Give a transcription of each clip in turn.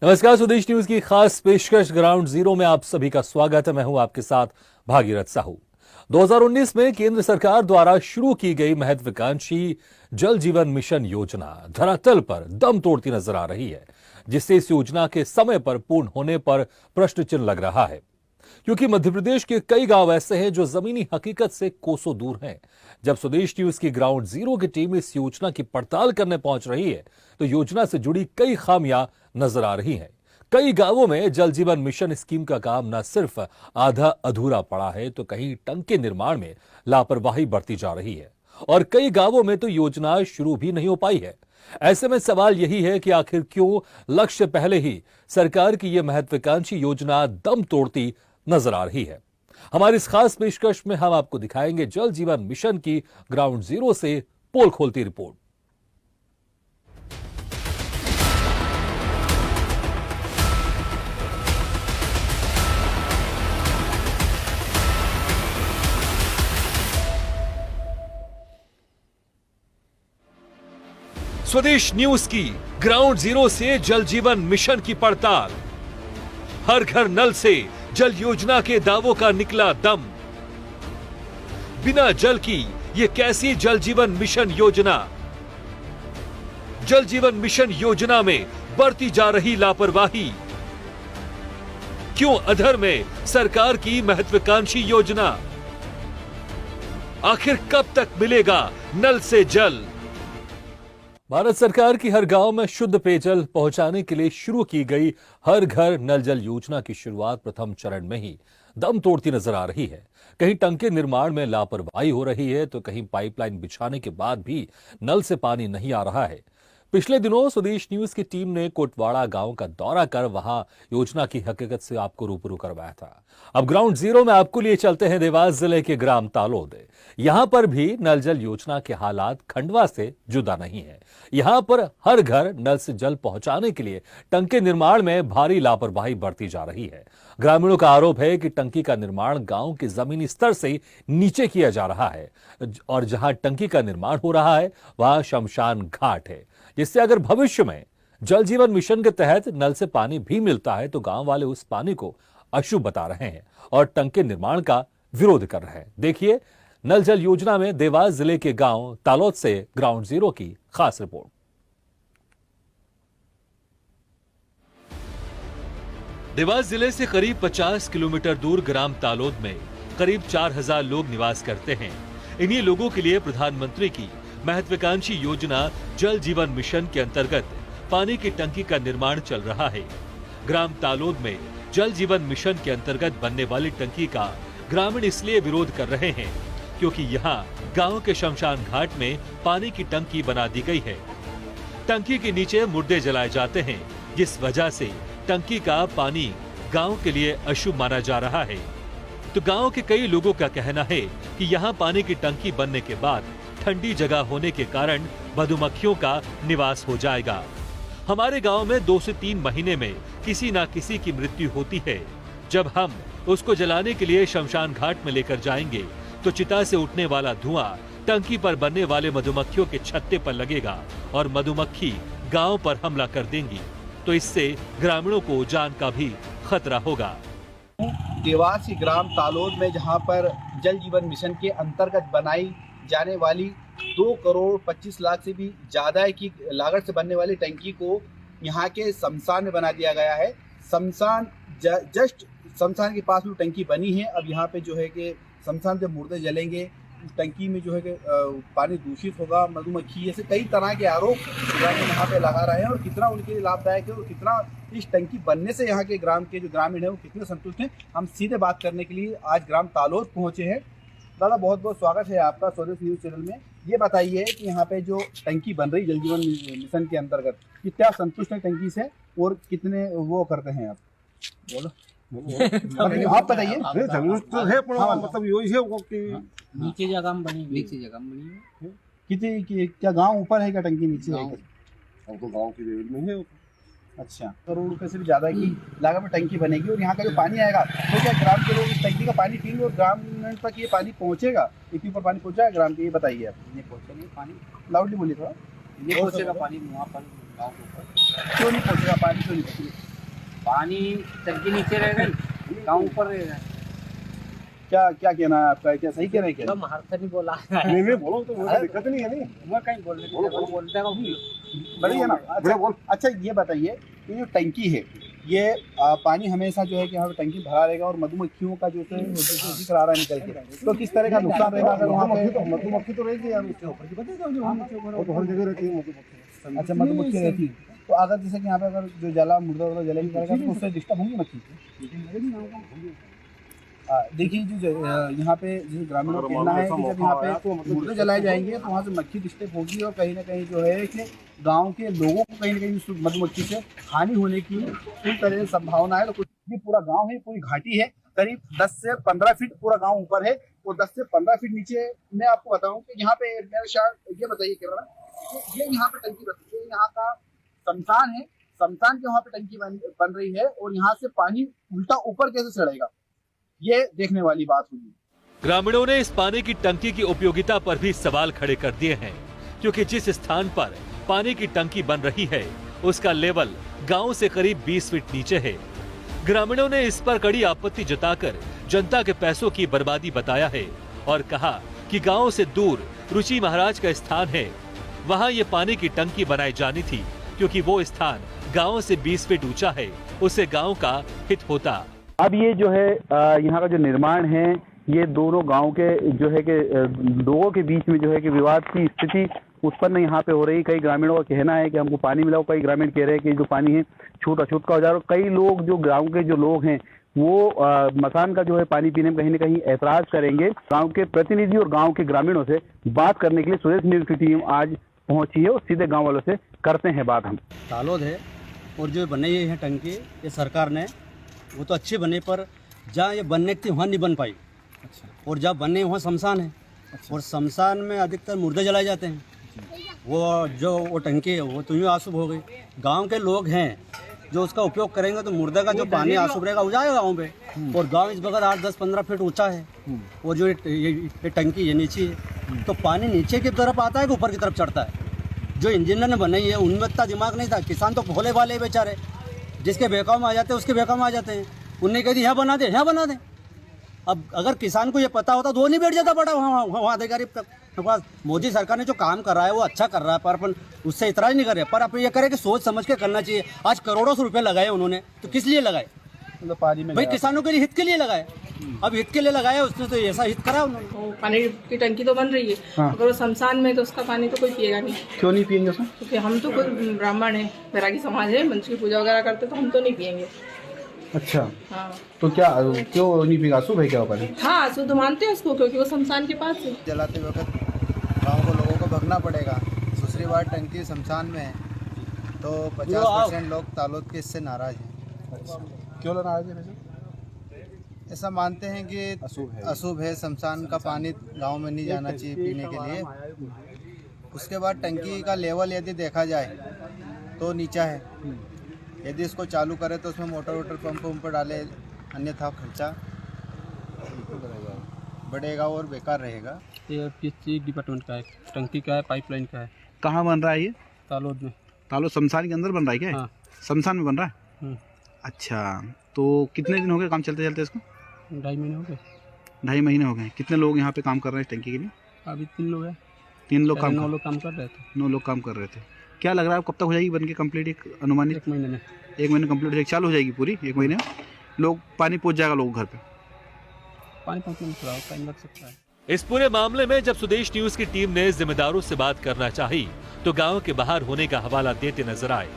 नमस्कार, स्वदेश न्यूज की खास पेशकश ग्राउंड जीरो में आप सभी का स्वागत है। मैं हूं आपके साथ भागीरथ साहू। 2019 में केंद्र सरकार द्वारा शुरू की गई महत्वाकांक्षी जल जीवन मिशन योजना धरातल पर दम तोड़ती नजर आ रही है, जिससे इस योजना के समय पर पूर्ण होने पर प्रश्न चिन्ह लग रहा है। क्योंकि मध्य प्रदेश के कई गांव ऐसे हैं जो जमीनी हकीकत से कोसों दूर हैं। जब स्वदेश न्यूज की ग्राउंड जीरो की टीम इस योजना की पड़ताल करने पहुंच रही है, तो योजना से जुड़ी कई खामियां नजर आ रही हैं। कई गांवों में जल जीवन मिशन स्कीम का काम न सिर्फ आधा अधूरा पड़ा है, तो कहीं टंकी निर्माण में लापरवाही बरती जा रही है और कई गांवों में तो योजना शुरू भी नहीं हो पाई है। ऐसे में सवाल यही है कि आखिर क्यों लक्ष्य पहले ही सरकार की यह महत्वाकांक्षी योजना दम तोड़ती नजर आ रही है। हमारी इस खास पेशकश में हम आपको दिखाएंगे जल जीवन मिशन की ग्राउंड जीरो से पोल खोलती रिपोर्ट। स्वदेश न्यूज की ग्राउंड जीरो से जल जीवन मिशन की पड़ताल। हर घर नल से जल योजना के दावों का निकला दम। बिना जल की ये कैसी जल जीवन मिशन योजना? जल जीवन मिशन योजना में बढ़ती जा रही लापरवाही। क्यों अधर में सरकार की महत्वाकांक्षी योजना? आखिर कब तक मिलेगा नल से जल? भारत सरकार की हर गांव में शुद्ध पेयजल पहुंचाने के लिए शुरू की गई हर घर नल जल योजना की शुरुआत प्रथम चरण में ही दम तोड़ती नजर आ रही है। कहीं टंकी निर्माण में लापरवाही हो रही है, तो कहीं पाइपलाइन बिछाने के बाद भी नल से पानी नहीं आ रहा है। पिछले दिनों स्वदेश न्यूज की टीम ने कोटवाड़ा गांव का दौरा कर वहां योजना की हकीकत से आपको रूबरू करवाया था। अब ग्राउंड जीरो में आपको लिए चलते हैं देवास जिले के ग्राम तालोद। यहां पर भी नल जल योजना के हालात खंडवा से जुदा नहीं है। यहां पर हर घर नल से जल पहुंचाने के लिए टंकी निर्माण में भारी लापरवाही बरती जा रही है। ग्रामीणों का आरोप है कि टंकी का निर्माण गांव के जमीनी स्तर से नीचे किया जा रहा है और जहां टंकी का निर्माण हो रहा है वहां शमशान घाट है, जिससे अगर भविष्य में जल जीवन मिशन के तहत नल से पानी भी मिलता है तो गांव वाले उस पानी को अशुभ बता रहे हैं और टंकी निर्माण का विरोध कर रहे हैं। देखिए नल जल योजना में देवास जिले के गांव तालोद से ग्राउंड जीरो की खास रिपोर्ट। देवास जिले से करीब 50 किलोमीटर दूर ग्राम तालोद में करीब 4000 लोग निवास करते हैं। इन्हीं लोगों के लिए प्रधानमंत्री की महत्वाकांक्षी योजना जल जीवन मिशन के अंतर्गत पानी की टंकी का निर्माण चल रहा है। ग्राम तालोद में जल जीवन मिशन के अंतर्गत बनने वाली टंकी का ग्रामीण इसलिए विरोध कर रहे हैं क्योंकि यहाँ गांव के शमशान घाट में पानी की टंकी बना दी गई है। टंकी के नीचे मुर्दे जलाए जाते हैं, जिस वजह से टंकी का पानी गांव के लिए अशुभ माना जा रहा है। तो गांव के कई लोगों का कहना है कि यहाँ पानी की टंकी बनने के बाद ठंडी जगह होने के कारण मधुमक्खियों का निवास हो जाएगा। हमारे गांव में 2 से 3 महीने में किसी न किसी की मृत्यु होती है। जब हम उसको जलाने के लिए शमशान घाट में लेकर जाएंगे तो चिता से उठने वाला धुआं टंकी पर बनने वाले मधुमक्खियों के छत्ते पर लगेगा और मधुमक्खी गांव पर हमला कर देंगी, तो इससे ग्रामीणों को जान का भी खतरा होगा। देवास के ग्राम तालोद में जहां पर जल जीवन मिशन के अंतर्गत बनाई जाने वाली 2 करोड़ 25 लाख से भी ज्यादा की लागत से बनने वाली टंकी को यहाँ के शमशान में बना दिया गया है। शमशान जस्ट शमशान के पास में टंकी बनी है। अब यहाँ पे जो है कि शमशान जब मुर्दे जलेंगे उस टंकी में जो है कि पानी दूषित होगा, मधुमक्खी, ऐसे कई तरह के आरोप यहाँ पे लगा रहे हैं और कितना उनके लिए लाभदायक है और कितना इस टंकी बनने से यहाँ के ग्राम के जो ग्रामीण है वो कितने संतुष्ट हैं। हम सीधे बात करने के लिए आज ग्राम तालोद पहुँचे हैं। दादा, बहुत बहुत स्वागत है आपका स्वदेश न्यूज चैनल में। ये बताइए कि यहाँ पे जो टंकी बन रही जल जीवन मिशन के अंतर्गत, कितना संतुष्ट है टंकी से और कितने वो करते हैं आप? बोलो आप बताइए। मतलब यही है कि नीचे जगह में बनी है। कितनी क्या गांव ऊपर है क्या टंकी नीचे है? हम तो गांव की लेवल में है। अच्छा, करोड़ रुपए से भी ज्यादा की लागत में टंकी बनेगी और यहाँ का जो पानी आएगा तो क्या ग्राम के लोग इस टंकी का पानी पीएंगे और ग्राम तक ये पानी पहुँचेगा? इतनी ऊपर पानी पहुँचा है ग्राम के, ये बताइए आप। ये पहुँचेगा पानी, लाउडली बोलिए थोड़ा। ये पहुँचेगा पानी वहाँ पर गाँव के ऊपर। क्यों नहीं पहुँचेगा पानी? क्यों नहीं पहुँचेगा? पानी टंकी नीचे रहेगा, गाँव ऊपर रहेगा। क्या क्या कहना है आपका, क्या सही कह रहे हैं क्या? तो हर नहीं बोला नहीं नहीं बोलो तो मुझे दिक्कत नहीं है। नहीं मैं कहीं बोलने बोलते हो बढ़िया ना। बढ़िया बोल। अच्छा ये बताइए कि जो टंकी है ये पानी हमेशा जो है कि यहाँ पे टंकी भरा रहेगा और मधुमक्खियों का जो है जिक्र आ रहा है निकल के, तो किस तरह का नुकसान रहेगा अगर वहाँ पे? मधुमक्खी तो रहेगी यार उसके ऊपर, वो तो हर जगह रहती है मधुमक्खी। अच्छा मधुमक्खी रहती है, तो अगर जैसे कि यहाँ पे अगर जो जला मुर्दा जलेगी करेगा तो उससे डिस्टर्ब होंगी मक्खी। देखिए जो यहाँ पे जो ग्रामीणों का कहना है कि जब यहाँ पे मुर्दे जलाए जाएंगे तो वहाँ से मक्खी डिस्टर्ब होगी और कहीं ना कहीं जो है कि गांव के लोगों को कहीं ना कहीं मधुमक्खी से हानि होने की पूरी तरह से संभावना है। तो कुछ ये पूरा गांव है, पूरी घाटी है, करीब 10 से 15 फीट पूरा गांव ऊपर है और 10 से 15 फीट नीचे मैं आपको बताऊं कि यहाँ पे मेरे शायद ये बताइए क्या ये यहाँ पे टंकी बनती है, यहाँ का शमशान है, शमशान के वहाँ पे टंकी बन रही है और यहाँ से पानी उल्टा ऊपर कैसे चढ़ेगा ये देखने वाली बात होगी। ग्रामीणों ने इस पानी की टंकी की उपयोगिता पर भी सवाल खड़े कर दिए हैं, क्योंकि जिस स्थान पर पानी की टंकी बन रही है उसका लेवल गांव से करीब 20 फीट नीचे है। ग्रामीणों ने इस पर कड़ी आपत्ति जताकर जनता के पैसों की बर्बादी बताया है और कहा कि गांव से दूर रुचि महाराज का स्थान है, वहां ये पानी की टंकी बनाई जानी थी, क्योंकि वो स्थान गांव से 20 फीट ऊंचा है, उससे गांव का हित होता। अब ये जो है यहाँ का जो निर्माण है ये दोनों गांव के जो है कि लोगों के बीच में जो है कि विवाद की स्थिति उत्पन्न यहाँ पे हो रही। कई ग्रामीणों का कहना है कि हमको पानी मिला, कई ग्रामीण कह रहे हैं कि जो पानी है छूट अछूत का हो जा रहा है। कई लोग जो गांव के जो लोग हैं वो मकान का जो है पानी पीने में कहीं ना कहीं ऐतराज करेंगे। गांव के प्रतिनिधि और गांव के ग्रामीणों से बात करने के लिए सुरेश न्यूज की टीम आज पहुंची है और सीधे गाँव वालों से करते हैं बात हम। तालोद है और जो बनाई है टंकी ये सरकार ने, वो तो अच्छी बने पर जहाँ ये बनने की थी वहाँ नहीं बन पाई। अच्छा। और जहाँ बनने वहाँ शमशान है। अच्छा। और शमशान में अधिकतर मुर्दे जलाए जाते हैं। वो टंकी है वो तो यूँ आशुभ हो गई। गांव के लोग हैं जो उसका उपयोग करेंगे तो मुर्दे का जो पानी आशुभ रहेगा वो जाएगा गाँव पे। और गाँव इस बगैर 8-10-15 फीट ऊँचा है और जो ये टंकी ये नीचे है तो पानी नीचे की तरफ आता है कि ऊपर की तरफ चढ़ता है। जो इंजीनियर ने बनाई है उनमें इतना दिमाग नहीं था। किसान तो भोले भाले बेचारे, जिसके बहकाव में आ जाते हैं उसके बहकाव में आ जाते हैं। उनने कह दी यहाँ बना दे, यहाँ बना दे। अब अगर किसान को ये पता होता तो वो नहीं बैठ जाता बड़ा वहाँ अधिकारी के पास। मोदी सरकार ने जो काम कर रहा है वो अच्छा कर रहा है, पर अपन उससे इतराज नहीं कर रहे। पर आप ये करें कि सोच समझ के करना चाहिए। आज करोड़ों से रुपए लगाए उन्होंने, तो किस लिए लगाए? मतलब पानी में भाई किसानों के लिए, हित के लिए लगाए। अब हित के लिए लगाया उसने तो ऐसा हित करा उन्होंने। पानी की टंकी तो बन रही है। हाँ। अगर वो शमशान में तो उसका पानी तो कोई पिएगा नहीं। क्यों नहीं पियेंगे उसमें? क्योंकि हम तो कोई ब्राह्मण है, वैरागी समाज है, मंच की पूजा वगैरह करते तो हम तो नहीं पियेंगे। अच्छा। हाँ। तो क्या क्यों नहीं पिएगा? अशुभ है क्या पानी? हाँ शुद्ध मानते हैं उसको, क्योंकि वो शमशान के पास है। जलाते वक्त गाँव को लोगों को भगना पड़ेगा। दूसरी बार टंकी शमशान में है तो 50% लोग तालोद के इससे नाराज हैं। अच्छा। क्यों नाराज है? ऐसा मानते हैं कि अशुभ है, शमशान का पानी गांव में नहीं जाना चाहिए पीने के लिए। उसके बाद टंकी का लेवल यदि देखा जाए तो नीचा है। यदि इसको चालू करे तो उसमें मोटर पंप डाले, अन्यथा खर्चा बढ़ेगा और बेकार रहेगा। ये किस डिपार्टमेंट का है? टंकी का है, पाइपलाइन का है। कहाँ बन रहा है ये? तालोद में। तालोद शमशान के अंदर बन रहा है क्या? हाँ। शमशान में बन रहा है। अच्छा, तो कितने दिन हो गए काम चलते चलते इसको? 2.5 महीने हो गए। 2.5 महीने हो गए। कितने लोग यहाँ पे काम कर रहे हैं इस टंकी के लिए? अभी 3 लोग हैं। 3 लोग काम 9 लोग काम कर रहे थे। 9 लोग काम कर रहे थे। क्या लग रहा है कब तक हो जाएगी बन के कंप्लीट? एक अनुमानित 1 महीने में। 1 महीने कंप्लीट हो जाएगी, चालू हो जाएगी पूरी 1 महीने में। लोग पानी पहुँच जाएगा लोग घर पे? पानी पहुँचने में थोड़ा टाइम लग सकता है। इस पूरे मामले में जब सुदेश न्यूज की टीम ने जिम्मेदारों से बात करना चाही तो गांव के बाहर होने का हवाला देते नजर आए।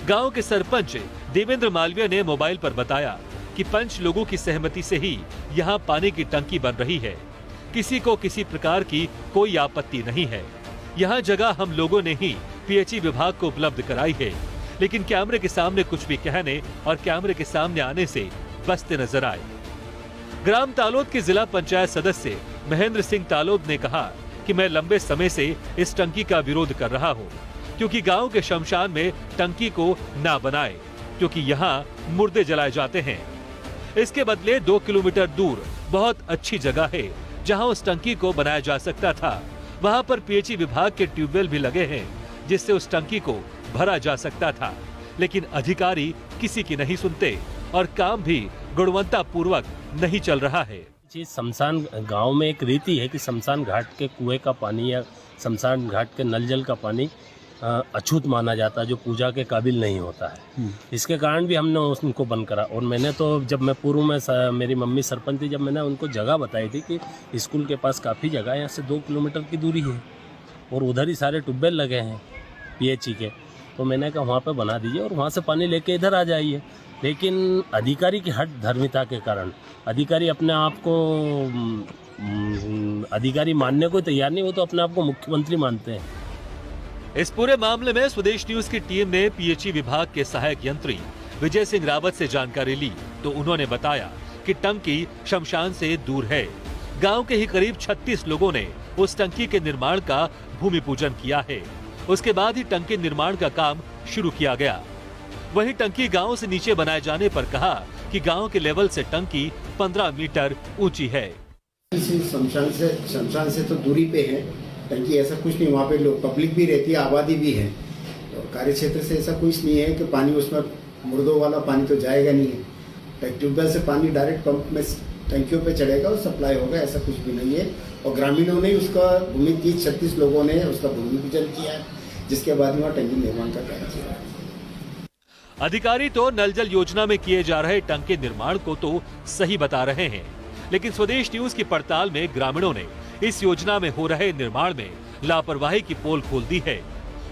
गांव के सरपंच देवेंद्र मालवीय ने मोबाइल पर बताया कि 5 लोगों की सहमति से ही यहां पानी की टंकी बन रही है। किसी को किसी प्रकार की कोई आपत्ति नहीं है। यहां जगह हम लोगों ने ही पीएचई विभाग को उपलब्ध कराई है, लेकिन कैमरे के सामने कुछ भी कहने और कैमरे के सामने आने से बचते नजर आए। ग्राम तालोद के जिला पंचायत सदस्य महेंद्र सिंह तालोद ने कहा कि मैं लंबे समय से इस टंकी का विरोध कर रहा हूं, क्योंकि गांव के शमशान में टंकी को ना बनाए, क्योंकि यहां मुर्दे जलाए जाते हैं। इसके बदले 2 किलोमीटर दूर बहुत अच्छी जगह है जहां उस टंकी को बनाया जा सकता था। वहां पर पीएचई विभाग के ट्यूबवेल भी लगे हैं, जिससे उस टंकी को भरा जा सकता था। लेकिन अधिकारी किसी की नहीं सुनते और काम भी गुणवत्ता पूर्वक नहीं चल रहा है। जी, शमशान गांव में एक रीति है कि शमशान घाट के कुएं का पानी या शमशान घाट के नल जल का पानी अछूत माना जाता है, जो पूजा के काबिल नहीं होता है। इसके कारण भी हमने उनको बंद करा। और मैंने तो जब मैं पूर्व में मेरी मम्मी सरपंच थी, जब मैंने उनको जगह बताई थी कि स्कूल के पास काफ़ी जगह है, यहाँ से 2 किलोमीटर की दूरी है और उधर ही सारे ट्यूबवेल लगे हैं PHE के, तो मैंने कहा वहाँ पे बना दीजिए और वहाँ से पानी लेके इधर आ जाइए। लेकिन अधिकारी की हट धर्मिता के कारण अधिकारी अपने आप को अधिकारी मानने को तैयार नहीं, वो तो अपने आप को मुख्यमंत्री मानते हैं। इस पूरे मामले में स्वदेश न्यूज की टीम ने PHE विभाग के सहायक यंत्री विजय सिंह रावत से जानकारी ली तो उन्होंने बताया कि टंकी शमशान से दूर है। गांव के ही करीब 36 लोगों ने उस टंकी के निर्माण का भूमि पूजन किया है। उसके बाद ही टंकी निर्माण का काम शुरू किया गया। वहीं टंकी गांव से नीचे बनाए जाने पर कहा कि गांव के लेवल से टंकी 15 मीटर ऊंची है। शमशान से तो दूरी पे है टंकी, ऐसा कुछ नहीं। वहाँ पे लोग पब्लिक भी रहती है, आबादी भी है, और कार्य क्षेत्र से ऐसा कुछ नहीं है कि पानी उसमें मुर्दों वाला पानी तो जाएगा नहीं है। ट्यूबवेल से पानी डायरेक्ट पंप में टंकियों पे चढ़ेगा और सप्लाई होगा, ऐसा कुछ भी नहीं है। और ग्रामीणों ने उसका भूमि 36 लोगों ने उसका भूमि पूजन किया है, जिसके बाद वहाँ टंकी निर्माण का कार्य किया है। अधिकारी तो नल जल योजना में किए जा रहे टंकी निर्माण को तो सही बता रहे हैं, लेकिन स्वदेश न्यूज की पड़ताल में ग्रामीणों ने इस योजना में हो रहे निर्माण में लापरवाही की पोल खोल दी है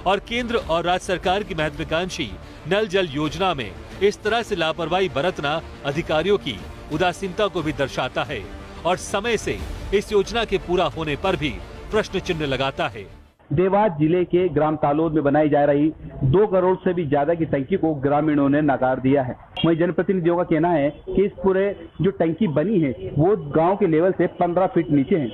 और केंद्र और राज्य सरकार की महत्वाकांक्षी नल जल योजना में इस तरह से लापरवाही बरतना अधिकारियों की उदासीनता को भी दर्शाता है और समय से इस योजना के पूरा होने पर भी प्रश्न चिन्ह लगाता है। देवास जिले के ग्राम तालोद में बनाई जा रही 2 करोड़ से भी ज्यादा की टंकी को ग्रामीणों ने नकार दिया है। वहीं जनप्रतिनिधियों का कहना है कि इस पूरे जो टंकी बनी है वो गांव के लेवल से 15 फीट नीचे है।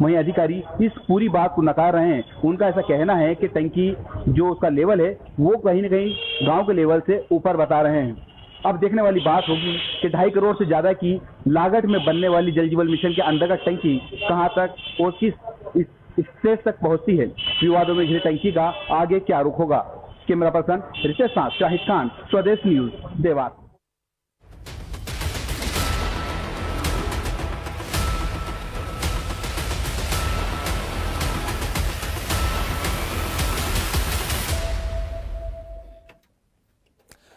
वहीं अधिकारी इस पूरी बात को नकार रहे हैं। उनका ऐसा कहना है कि टंकी जो उसका लेवल है वो कहीं न कहीं गांव के लेवल से ऊपर बता रहे हैं। अब देखने वाली बात होगी कि 2.5 करोड़ से ज्यादा की लागत में बनने वाली जल जीवन मिशन के अंतर्गत टंकी कहां तक और किस स्टेज तक पहुंचती है। विवादों में घिरी टंकी का आगे क्या रुख होगा। कैमरा पर्सन रितेश साथ शाहिद खान, स्वदेश न्यूज, देवास।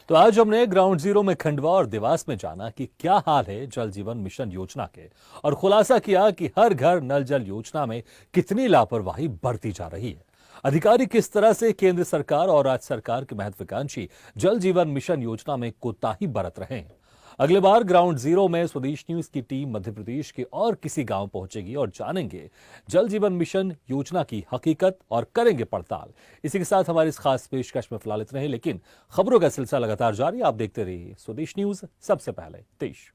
तो आज हमने ग्राउंड जीरो में खंडवा और देवास में जाना कि क्या हाल है जल जीवन मिशन योजना के और खुलासा किया कि हर घर नल जल योजना में कितनी लापरवाही बरती जा रही है। अधिकारी किस तरह से केंद्र सरकार और राज्य सरकार की महत्वाकांक्षी जल जीवन मिशन योजना में कोताही बरत रहे हैं। अगले बार ग्राउंड जीरो में स्वदेश न्यूज की टीम मध्य प्रदेश के और किसी गांव पहुंचेगी और जानेंगे जल जीवन मिशन योजना की हकीकत और करेंगे पड़ताल। इसी के साथ हमारी इस खास पेशकश में फिलहाल इतना ही, लेकिन खबरों का सिलसिला लगातार जारी। आप देखते रहिए स्वदेश न्यूज, सबसे पहले देश।